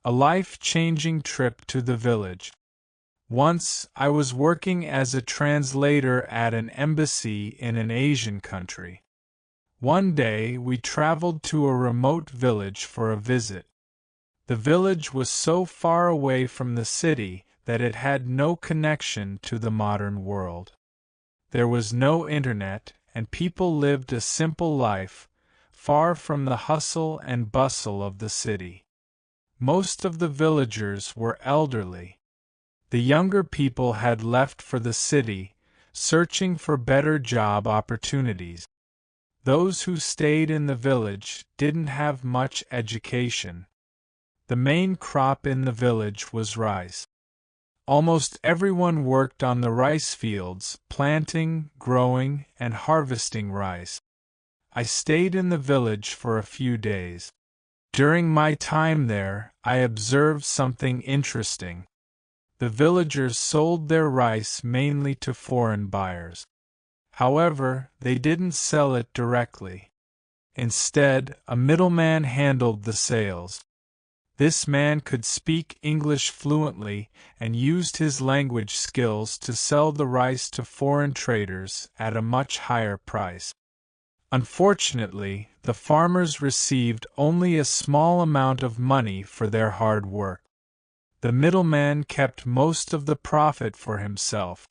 A life-changing trip to the village. Once, I was working as a translator at an embassy in an Asian country. One day, we traveled to a remote village for a visit. The village was so far away from the city that it had no connection to the modern world. There was no internet, and people lived a simple life, far from the hustle and bustle of the city. Most of the villagers were elderly. The younger people had left for the city, searching for better job opportunities. Those who stayed in the village didn't have much education. The main crop in the village was rice. Almost everyone worked on the rice fields, planting, growing, and harvesting rice. I stayed in the village for a few days. During my time there, I observed something interesting. The villagers sold their rice mainly to foreign buyers. However, they didn't sell it directly. Instead, a middleman handled the sales. This man could speak English fluently and used his language skills to sell the rice to foreign traders at a much higher price. Unfortunately, the farmers received only a small amount of money for their hard work. The middleman kept most of the profit for himself.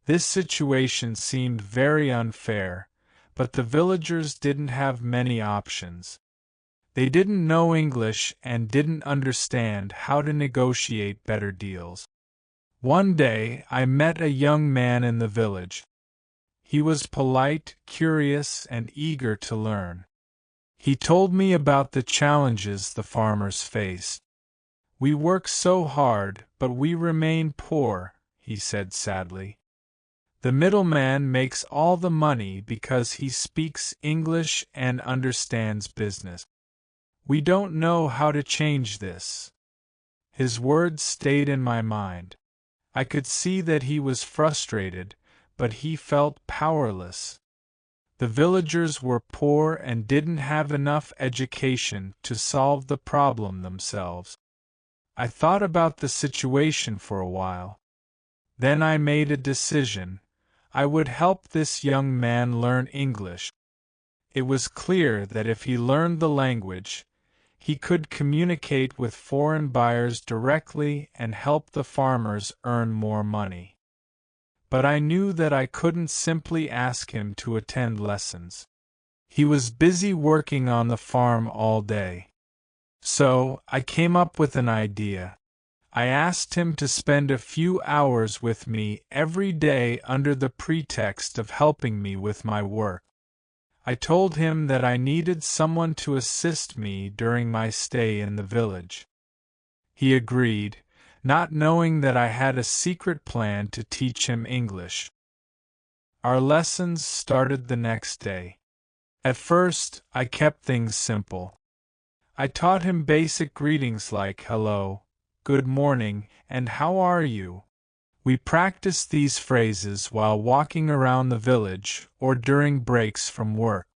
This situation seemed very unfair, but the villagers didn't have many options. They didn't know English and didn't understand how to negotiate better deals. One day, I met a young man in the village. He was polite, curious, and eager to learn. He told me about the challenges the farmers faced. "We work so hard, but we remain poor," he said sadly. "The middleman makes all the money because he speaks English and understands business. We don't know how to change this." His words stayed in my mind. I could see that he was frustrated, but he felt powerless. The villagers were poor and didn't have enough education to solve the problem themselves. I thought about the situation for a while. Then I made a decision. I would help this young man learn English. It was clear that if he learned the language, he could communicate with foreign buyers directly and help the farmers earn more money. But I knew that I couldn't simply ask him to attend lessons. He was busy working on the farm all day. So, I came up with an idea. I asked him to spend a few hours with me every day under the pretext of helping me with my work. I told him that I needed someone to assist me during my stay in the village. He agreed, not knowing that I had a secret plan to teach him English. Our lessons started the next day. At first, I kept things simple. I taught him basic greetings like hello, good morning, and how are you? We practiced these phrases while walking around the village or during breaks from work.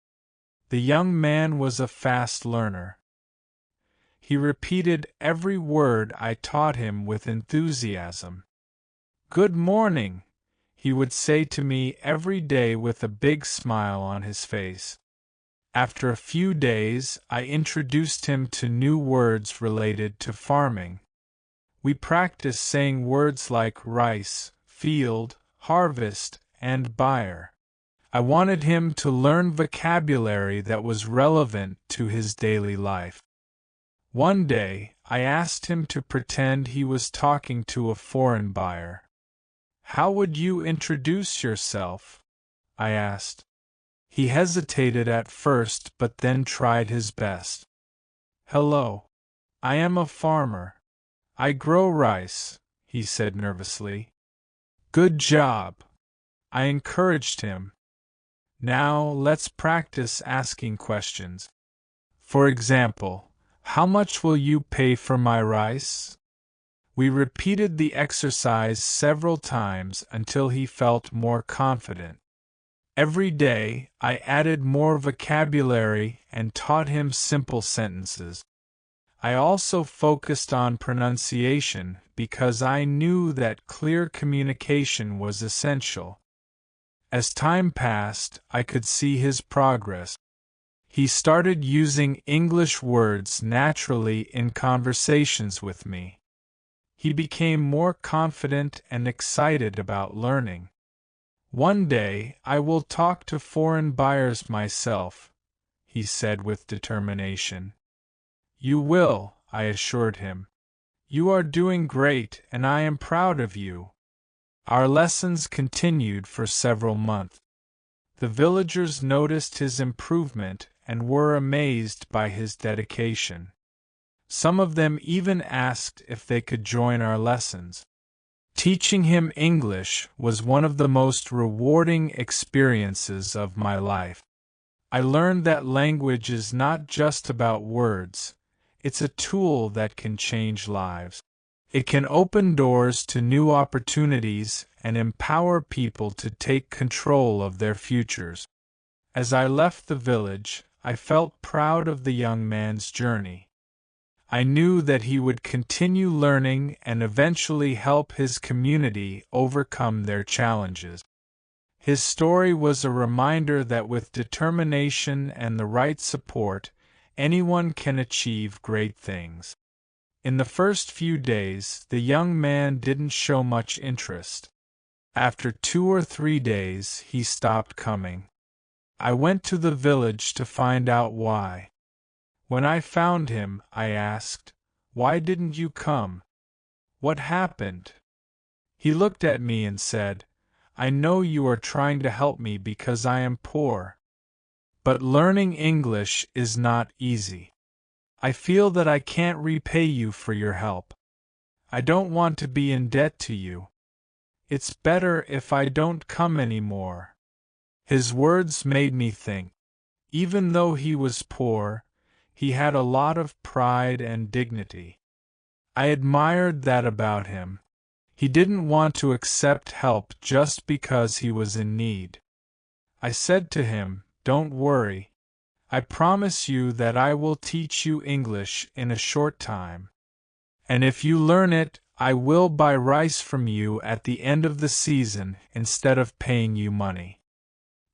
The young man was a fast learner. He repeated every word I taught him with enthusiasm. "Good morning," he would say to me every day with a big smile on his face. After a few days, I introduced him to new words related to farming. We practiced saying words like rice, field, harvest, and buyer. I wanted him to learn vocabulary that was relevant to his daily life. One day, I asked him to pretend he was talking to a foreign buyer. "How would you introduce yourself?" I asked. He hesitated at first but then tried his best. "Hello. I am a farmer. I grow rice," he said nervously. "Good job." I encouraged him. "Now let's practice asking questions. For example, how much will you pay for my rice?" We repeated the exercise several times until he felt more confident. Every day, I added more vocabulary and taught him simple sentences. I also focused on pronunciation because I knew that clear communication was essential. As time passed, I could see his progress. He started using English words naturally in conversations with me. He became more confident and excited about learning. "One day I will talk to foreign buyers myself," he said with determination. "You will," I assured him. "You are doing great and I am proud of you." Our lessons continued for several months. The villagers noticed his improvement and were amazed by his dedication. Some of them even asked if they could join our lessons. Teaching him English was one of the most rewarding experiences of my life. I learned that language is not just about words, it's a tool that can change lives. It can open doors to new opportunities and empower people to take control of their futures. As I left the village, I felt proud of the young man's journey. I knew that he would continue learning and eventually help his community overcome their challenges. His story was a reminder that with determination and the right support, anyone can achieve great things. In the first few days, the young man didn't show much interest. After 2 or 3 days, he stopped coming. I went to the village to find out why. When I found him, I asked, "Why didn't you come? What happened?" He looked at me and said, "I know you are trying to help me because I am poor. But learning English is not easy. I feel that I can't repay you for your help. I don't want to be in debt to you. It's better if I don't come anymore." His words made me think. Even though he was poor, he had a lot of pride and dignity. I admired that about him. He didn't want to accept help just because he was in need. I said to him, "Don't worry. I promise you that I will teach you English in a short time. And if you learn it, I will buy rice from you at the end of the season instead of paying you money.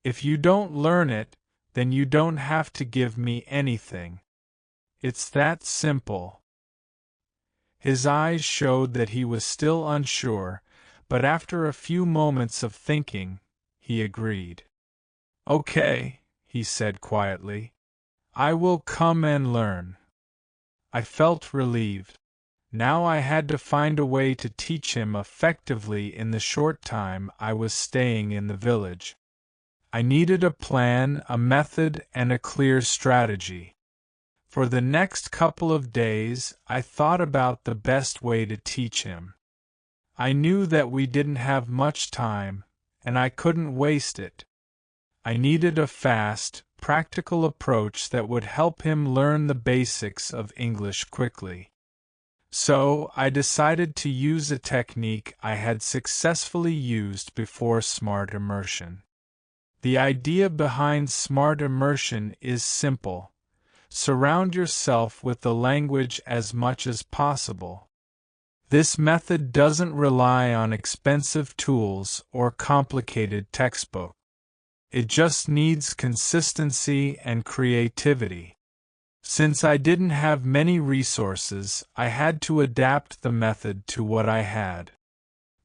If you don't learn it, then you don't have to give me anything. It's that simple." His eyes showed that he was still unsure, but after a few moments of thinking, he agreed. "Okay," he said quietly. "I will come and learn." I felt relieved. Now I had to find a way to teach him effectively in the short time I was staying in the village. I needed a plan, a method, and a clear strategy. For the next couple of days, I thought about the best way to teach him. I knew that we didn't have much time, and I couldn't waste it. I needed a fast, practical approach that would help him learn the basics of English quickly. So, I decided to use a technique I had successfully used before smart immersion. The idea behind smart immersion is simple. Surround yourself with the language as much as possible. This method doesn't rely on expensive tools or complicated textbooks. It just needs consistency and creativity. Since I didn't have many resources, I had to adapt the method to what I had.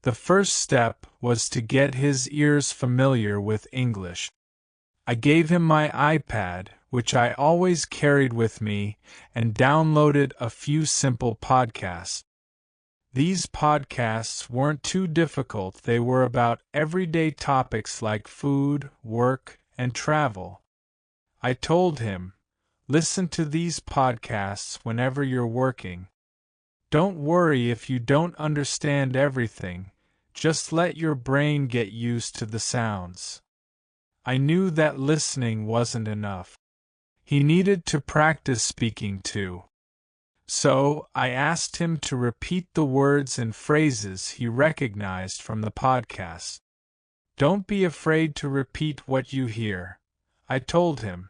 The first step was to get his ears familiar with English. I gave him my iPad, which I always carried with me, and downloaded a few simple podcasts. These podcasts weren't too difficult. They were about everyday topics like food, work, and travel. I told him, "Listen to these podcasts whenever you're working. Don't worry if you don't understand everything, just let your brain get used to the sounds." I knew that listening wasn't enough. He needed to practice speaking too. So, I asked him to repeat the words and phrases he recognized from the podcast. "Don't be afraid to repeat what you hear," I told him.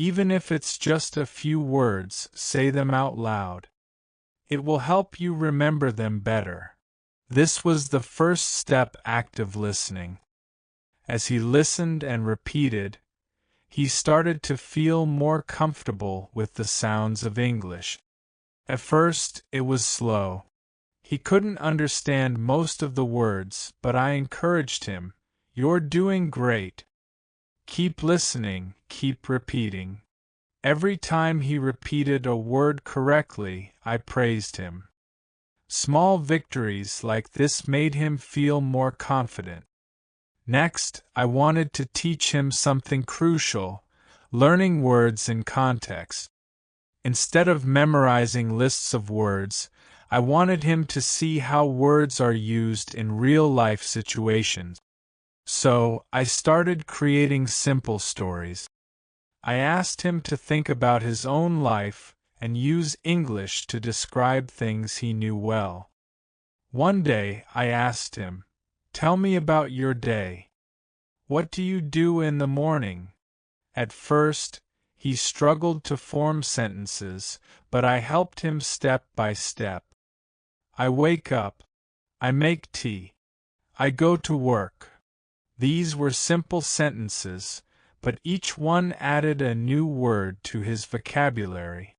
Even if it's just a few words, say them out loud. It will help you remember them better. This was the first step: active listening. As he listened and repeated, he started to feel more comfortable with the sounds of English. At first, it was slow. He couldn't understand most of the words, but I encouraged him. "You're doing great. Keep listening, keep repeating." Every time he repeated a word correctly, I praised him. Small victories like this made him feel more confident. Next, I wanted to teach him something crucial: learning words in context. Instead of memorizing lists of words, I wanted him to see how words are used in real-life situations. So, I started creating simple stories. I asked him to think about his own life and use English to describe things he knew well. One day, I asked him, "Tell me about your day. What do you do in the morning?" At first, he struggled to form sentences, but I helped him step by step. "I wake up. I make tea. I go to work." These were simple sentences, but each one added a new word to his vocabulary.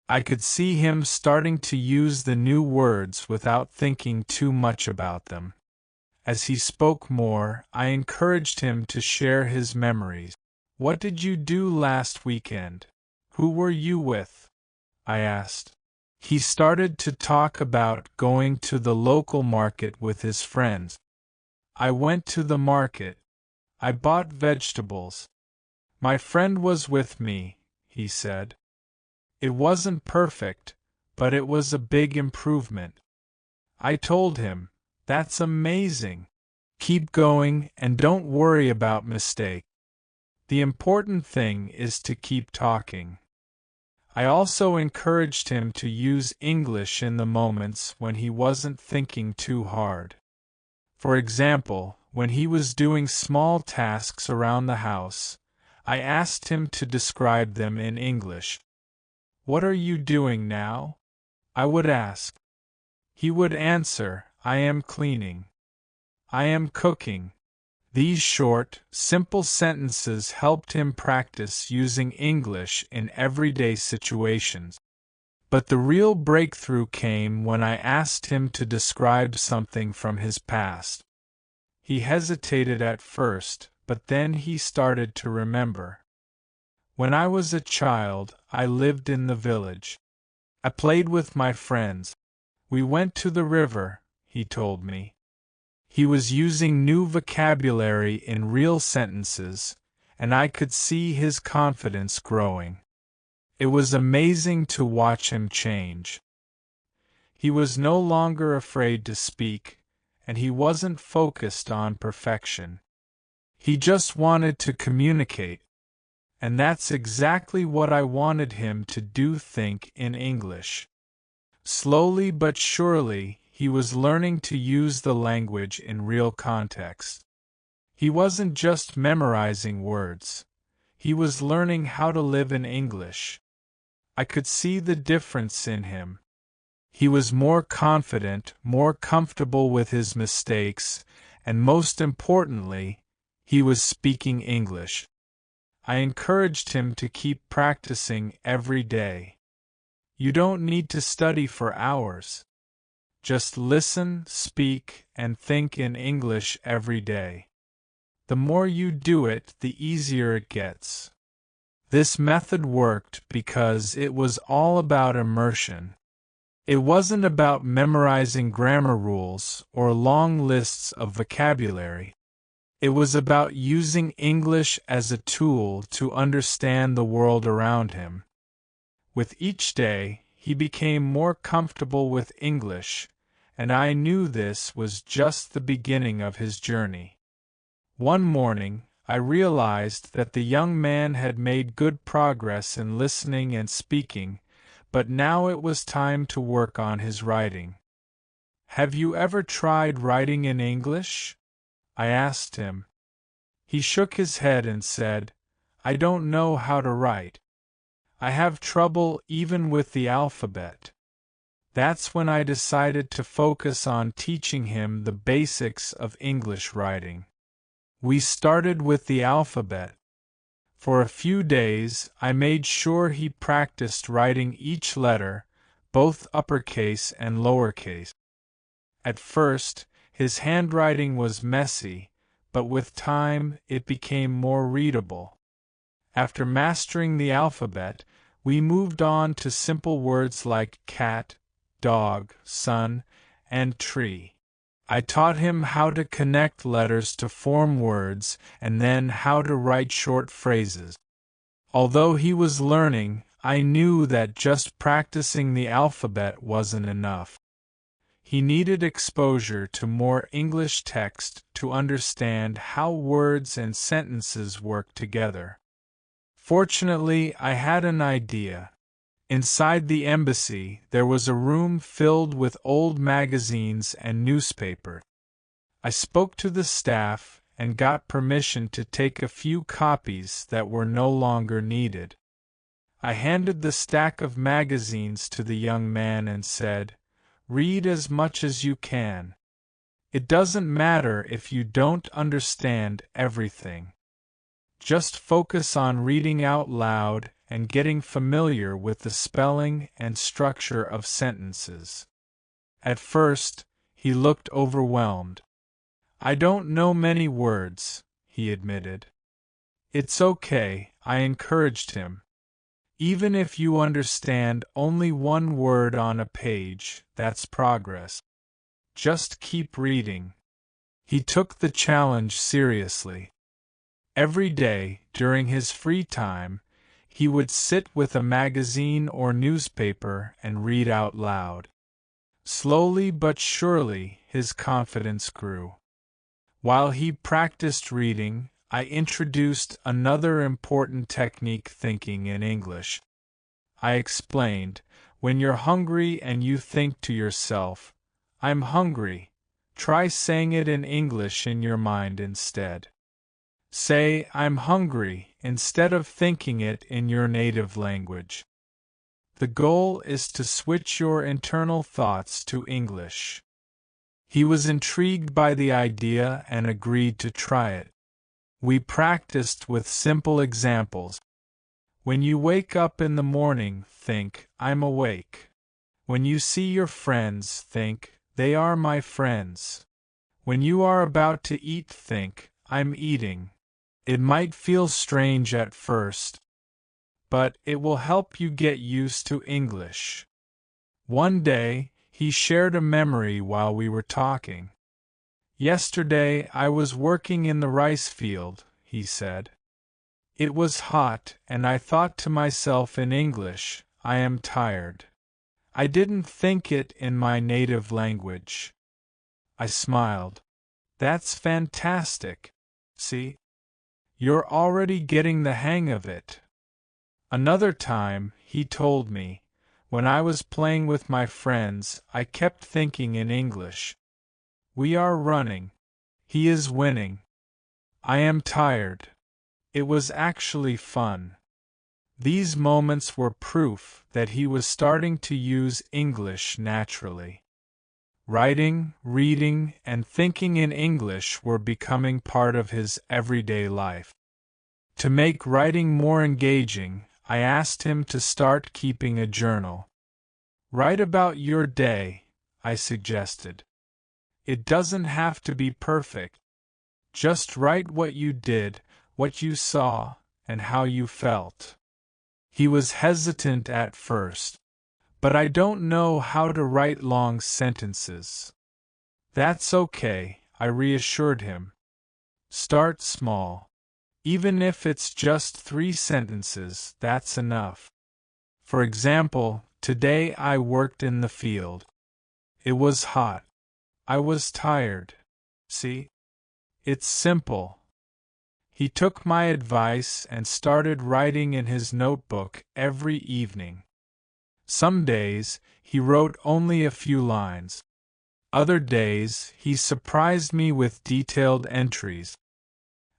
I could see him starting to use the new words without thinking too much about them. As he spoke more, I encouraged him to share his memories. "What did you do last weekend? Who were you with?" I asked. He started to talk about going to the local market with his friends. "I went to the market. I bought vegetables. My friend was with me," he said. It wasn't perfect, but it was a big improvement. I told him, "That's amazing. Keep going and don't worry about mistakes. The important thing is to keep talking." I also encouraged him to use English in the moments when he wasn't thinking too hard. For example, when he was doing small tasks around the house, I asked him to describe them in English. "What are you doing now?" I would ask. He would answer, "I am cleaning. I am cooking." These short, simple sentences helped him practice using English in everyday situations. But the real breakthrough came when I asked him to describe something from his past. He hesitated at first, but then he started to remember. "When I was a child, I lived in the village. I played with my friends. We went to the river," he told me. He was using new vocabulary in real sentences, and I could see his confidence growing. It was amazing to watch him change. He was no longer afraid to speak, and he wasn't focused on perfection. He just wanted to communicate. And that's exactly what I wanted him to do: think in English. Slowly but surely, he was learning to use the language in real context. He wasn't just memorizing words. He was learning how to live in English. I could see the difference in him. He was more confident, more comfortable with his mistakes, and most importantly, he was speaking English. I encouraged him to keep practicing every day. You don't need to study for hours. Just listen, speak, and think in English every day. The more you do it, the easier it gets. This method worked because it was all about immersion. It wasn't about memorizing grammar rules or long lists of vocabulary. It was about using English as a tool to understand the world around him. With each day, he became more comfortable with English, and I knew this was just the beginning of his journey. One morning, I realized that the young man had made good progress in listening and speaking, but now it was time to work on his writing. "Have you ever tried writing in English?" I asked him. He shook his head and said, I don't know how to write. I have trouble even with the alphabet. That's when I decided to focus on teaching him the basics of English writing. We started with the alphabet. For a few days, I made sure he practiced writing each letter, both uppercase and lowercase. At first, his handwriting was messy, but with time it became more readable. After mastering the alphabet, we moved on to simple words like cat, dog, sun, and tree. I taught him how to connect letters to form words and then how to write short phrases. Although he was learning, I knew that just practicing the alphabet wasn't enough. He needed exposure to more English text to understand how words and sentences work together. Fortunately, I had an idea. Inside the embassy, there was a room filled with old magazines and newspapers. I spoke to the staff and got permission to take a few copies that were no longer needed. I handed the stack of magazines to the young man and said, "Read as much as you can. It doesn't matter if you don't understand everything. Just focus on reading out loud and getting familiar with the spelling and structure of sentences." At first, he looked overwhelmed. "I don't know many words," he admitted. "It's okay," I encouraged him. "Even if you understand only one word on a page, that's progress. Just keep reading." He took the challenge seriously. Every day, during his free time, he would sit with a magazine or newspaper and read out loud. Slowly but surely, his confidence grew. While he practiced reading, I introduced another important technique: thinking in English. I explained, when you're hungry and you think to yourself, "I'm hungry," try saying it in English in your mind instead. Say, "I'm hungry," instead of thinking it in your native language. The goal is to switch your internal thoughts to English. He was intrigued by the idea and agreed to try it. We practiced with simple examples. When you wake up in the morning, think, "I'm awake." When you see your friends, think, "They are my friends." When you are about to eat, think, "I'm eating." It might feel strange at first, but it will help you get used to English. One day, he shared a memory while we were talking. "Yesterday I was working in the rice field," he said. "It was hot, and I thought to myself in English, 'I am tired.' I didn't think it in my native language." I smiled. "That's fantastic. See? You're already getting the hang of it." Another time, he told me, "When I was playing with my friends, I kept thinking in English. 'We are running. He is winning. I am tired.' It was actually fun." These moments were proof that he was starting to use English naturally. Writing, reading, and thinking in English were becoming part of his everyday life. To make writing more engaging, I asked him to start keeping a journal. "Write about your day," I suggested. "It doesn't have to be perfect. Just write what you did, what you saw, and how you felt." He was hesitant at first. "But I don't know how to write long sentences." "That's okay," I reassured him. "Start small. Even if it's just 3 sentences, that's enough. For example, today I worked in the field. It was hot. I was tired. See? It's simple." He took my advice and started writing in his notebook every evening. Some days, he wrote only a few lines. Other days, he surprised me with detailed entries.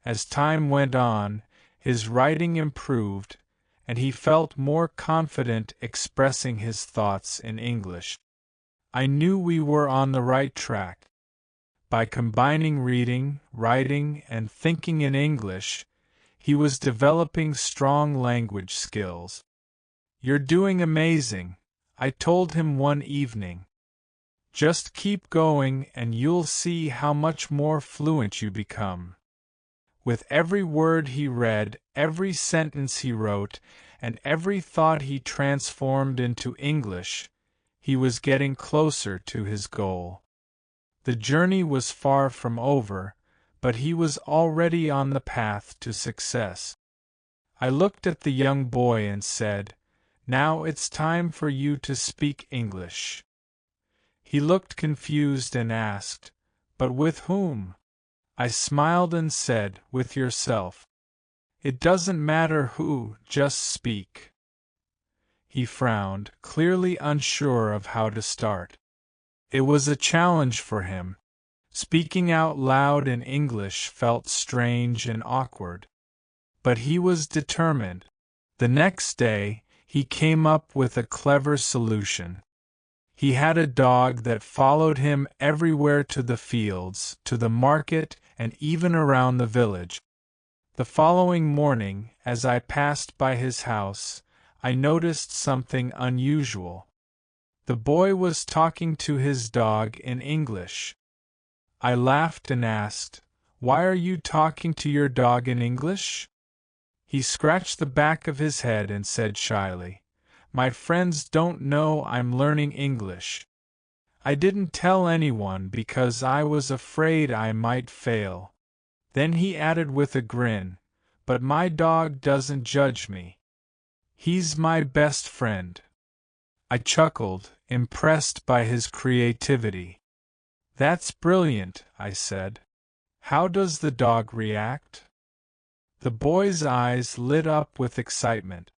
As time went on, His writing improved, and he felt more confident expressing his thoughts in English. I knew we were on the right track. By combining reading, writing, and thinking in English, he was developing strong language skills. "You're doing amazing," I told him one evening. "Just keep going and you'll see how much more fluent you become." With every word he read, every sentence he wrote, and every thought he transformed into English, he was getting closer to his goal. The journey was far from over, but he was already on the path to success. I looked at the young boy and said, "Now it's time for you to speak English." He looked confused and asked, "But with whom?" I smiled and said, "With yourself. It doesn't matter who, just speak." He frowned, clearly unsure of how to start. It was a challenge for him. Speaking out loud in English felt strange and awkward. But he was determined. The next day, he came up with a clever solution. He had a dog that followed him everywhere, to the fields, to the market, and even around the village. The following morning, as I passed by his house, I noticed something unusual. The boy was talking to his dog in English. I laughed and asked, "Why are you talking to your dog in English?" He scratched the back of his head and said shyly, "My friends don't know I'm learning English. I didn't tell anyone because I was afraid I might fail." Then he added with a grin, "But my dog doesn't judge me. He's my best friend." I chuckled, impressed by his creativity. "That's brilliant," I said. "How does the dog react?" The boy's eyes lit up with excitement.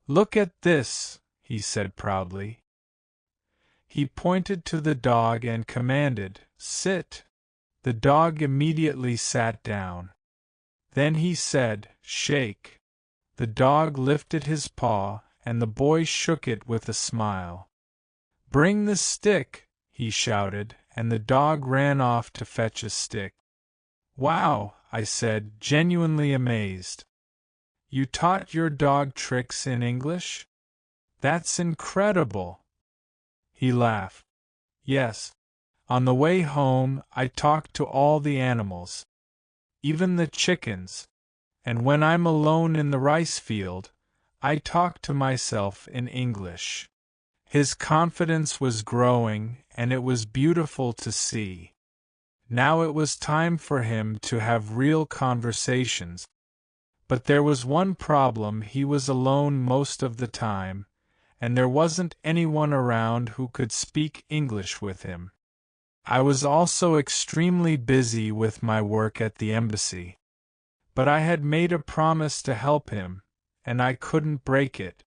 "Look at this," he said proudly. He pointed to the dog and commanded, "Sit." The dog immediately sat down. Then he said, "Shake." The dog lifted his paw, and the boy shook it with a smile. "Bring the stick," he shouted, and the dog ran off to fetch a stick. "Wow," I said, genuinely amazed. "You taught your dog tricks in English? That's incredible." He laughed. "Yes. On the way home, I talk to all the animals, even the chickens, and when I'm alone in the rice field, I talk to myself in English." His confidence was growing, and it was beautiful to see. Now it was time for him to have real conversations. But there was one problem: he was alone most of the time, and there wasn't anyone around who could speak English with him. I was also extremely busy with my work at the embassy. But I had made a promise to help him, and I couldn't break it.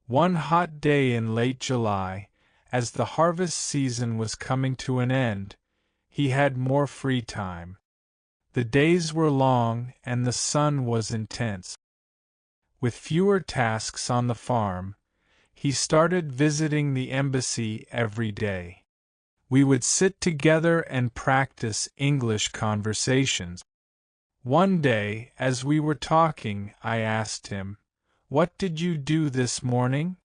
One hot day in late July, as the harvest season was coming to an end, he had more free time. The days were long and the sun was intense. With fewer tasks on the farm, he started visiting the embassy every day. We would sit together and practice English conversations. One day, as we were talking, I asked him, "What did you do this morning?"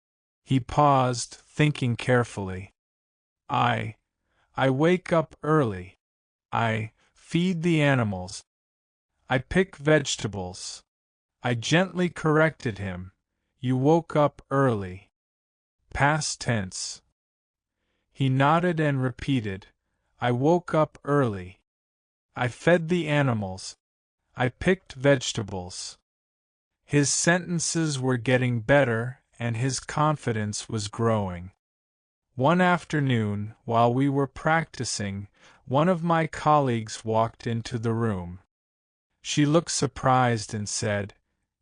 He paused, thinking carefully. I wake up early. I feed the animals. I pick vegetables." I gently corrected him. "You woke up early. Past tense." He nodded and repeated, "I woke up early. I fed the animals. I picked vegetables." His sentences were getting better, and his confidence was growing. One afternoon, while we were practicing, one of my colleagues walked into the room. She looked surprised and said,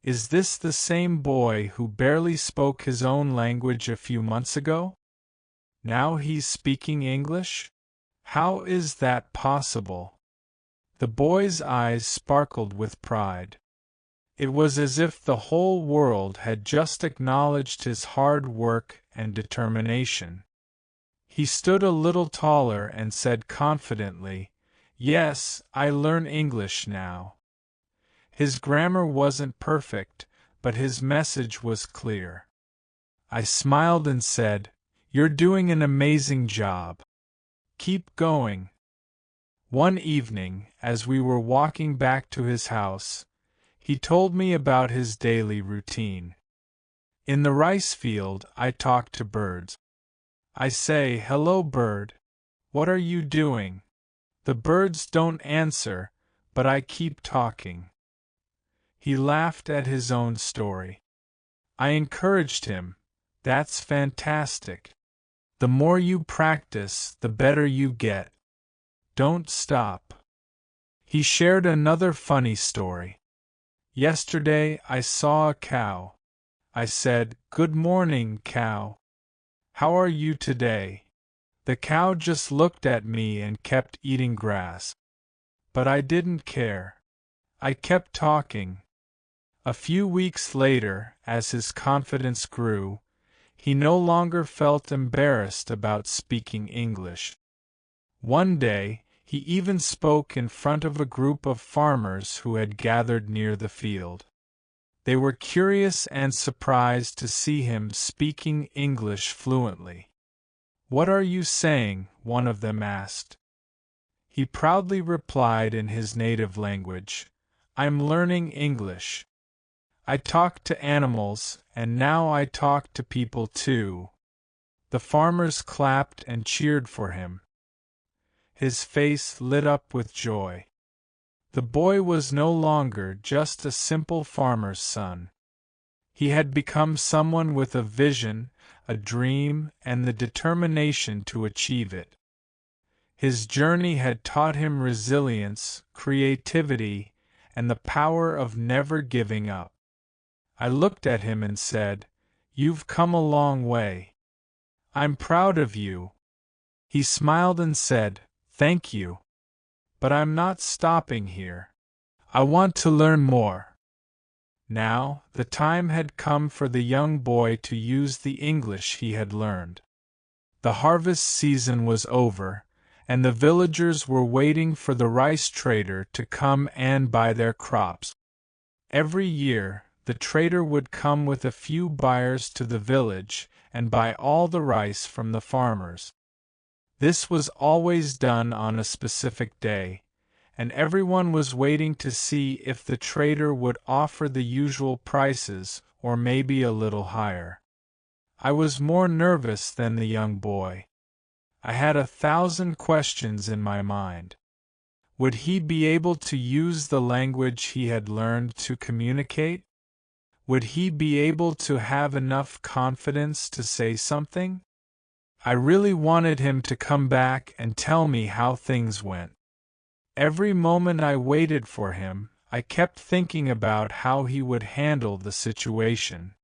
"Is this the same boy who barely spoke his own language a few months ago? Now he's speaking English? How is that possible?" The boy's eyes sparkled with pride. It was as if the whole world had just acknowledged his hard work and determination. He stood a little taller and said confidently, "Yes, I learn English now." His grammar wasn't perfect, but his message was clear. I smiled and said, "You're doing an amazing job. Keep going." One evening, as we were walking back to his house, he told me about his daily routine. In the rice field, I talk to birds. I say, "Hello, bird. What are you doing?" The birds don't answer, but I keep talking. He laughed at his own story. I encouraged him. "That's fantastic. The more you practice, the better you get. Don't stop." He shared another funny story. "Yesterday I saw a cow. I said, 'Good morning, cow. How are you today?' The cow just looked at me and kept eating grass. But I didn't care. I kept talking." A few weeks later, as his confidence grew, he no longer felt embarrassed about speaking English. One day, he even spoke in front of a group of farmers who had gathered near the field. They were curious and surprised to see him speaking English fluently. "What are you saying?" one of them asked. He proudly replied in his native language, "I'm learning English. I talk to animals, and now I talk to people too." The farmers clapped and cheered for him. His face lit up with joy. The boy was no longer just a simple farmer's son. He had become someone with a vision, a dream, and the determination to achieve it. His journey had taught him resilience, creativity, and the power of never giving up. I looked at him and said, "You've come a long way. I'm proud of you." He smiled and said, "Thank you. But I'm not stopping here. I want to learn more." Now, the time had come for the young boy to use the English he had learned. The harvest season was over, and the villagers were waiting for the rice trader to come and buy their crops. Every year, the trader would come with a few buyers to the village and buy all the rice from the farmers. This was always done on a specific day, and everyone was waiting to see if the trader would offer the usual prices or maybe a little higher. I was more nervous than the young boy. I had 1,000 questions in my mind. Would he be able to use the language he had learned to communicate? Would he be able to have enough confidence to say something? I really wanted him to come back and tell me how things went. Every moment I waited for him, I kept thinking about how he would handle the situation.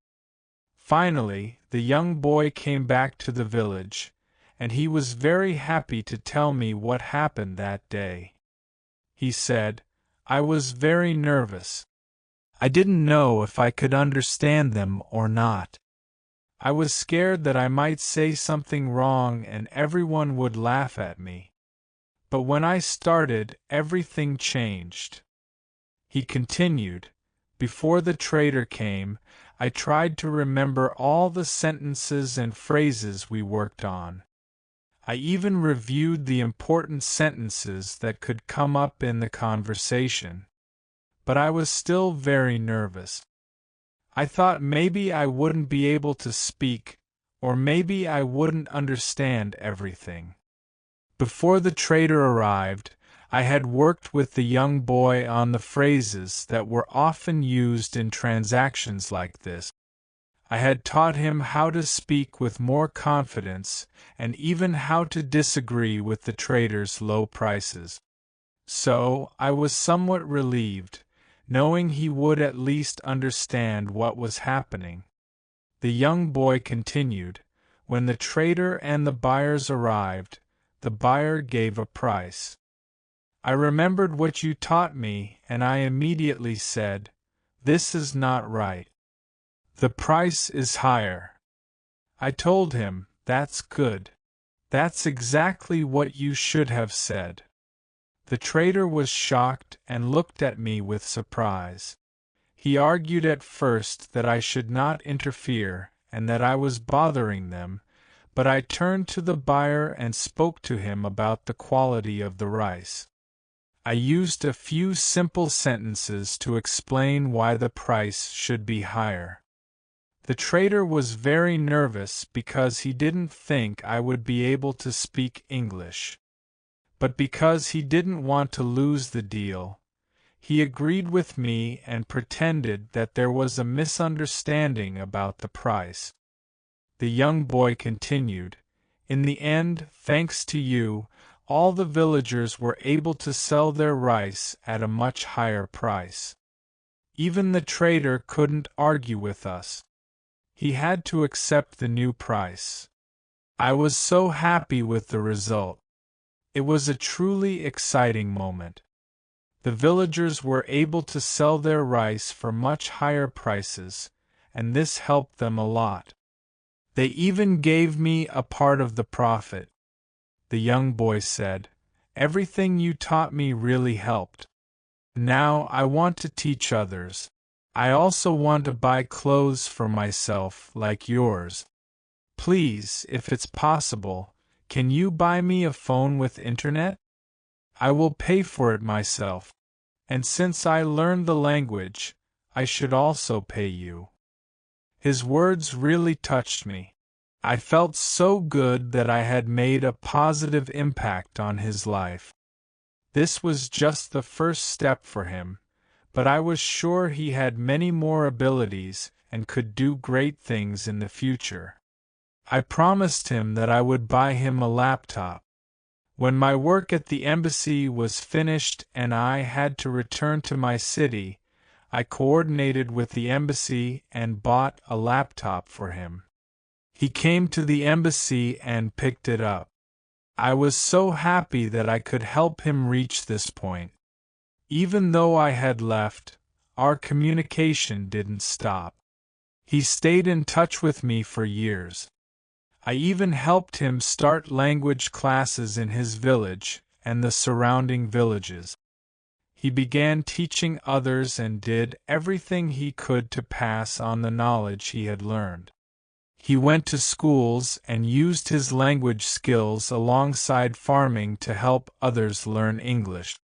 Finally, the young boy came back to the village, and he was very happy to tell me what happened that day. He said, "I was very nervous. I didn't know if I could understand them or not. I was scared that I might say something wrong and everyone would laugh at me. But when I started, everything changed." He continued, "Before the trader came, I tried to remember all the sentences and phrases we worked on. I even reviewed the important sentences that could come up in the conversation. But I was still very nervous. I thought maybe I wouldn't be able to speak, or maybe I wouldn't understand everything." Before the trader arrived, I had worked with the young boy on the phrases that were often used in transactions like this. I had taught him how to speak with more confidence and even how to disagree with the trader's low prices. So, I was somewhat relieved, knowing he would at least understand what was happening. The young boy continued, "When the trader and the buyers arrived, the buyer gave a price. I remembered what you taught me, and I immediately said, This is not right. The price is higher. I told him, That's good. That's exactly what you should have said. The trader was shocked and looked at me with surprise. He argued at first that I should not interfere and that I was bothering them, but I turned to the buyer and spoke to him about the quality of the rice. I used a few simple sentences to explain why the price should be higher. The trader was very nervous because he didn't think I would be able to speak English. But because he didn't want to lose the deal, he agreed with me and pretended that there was a misunderstanding about the price. The young boy continued, In the end, thanks to you, all the villagers were able to sell their rice at a much higher price. Even the trader couldn't argue with us. He had to accept the new price. I was so happy with the result. It was a truly exciting moment. The villagers were able to sell their rice for much higher prices, and this helped them a lot. They even gave me a part of the profit. The young boy said, Everything you taught me really helped. Now I want to teach others. I also want to buy clothes for myself like yours. Please, if it's possible, can you buy me a phone with internet? I will pay for it myself. And since I learned the language, I should also pay you. His words really touched me. I felt so good that I had made a positive impact on his life. This was just the first step for him, but I was sure he had many more abilities and could do great things in the future. I promised him that I would buy him a laptop. When my work at the embassy was finished and I had to return to my city, I coordinated with the embassy and bought a laptop for him. He came to the embassy and picked it up. I was so happy that I could help him reach this point. Even though I had left, our communication didn't stop. He stayed in touch with me for years. I even helped him start language classes in his village and the surrounding villages. He began teaching others and did everything he could to pass on the knowledge he had learned. He went to schools and used his language skills alongside farming to help others learn English.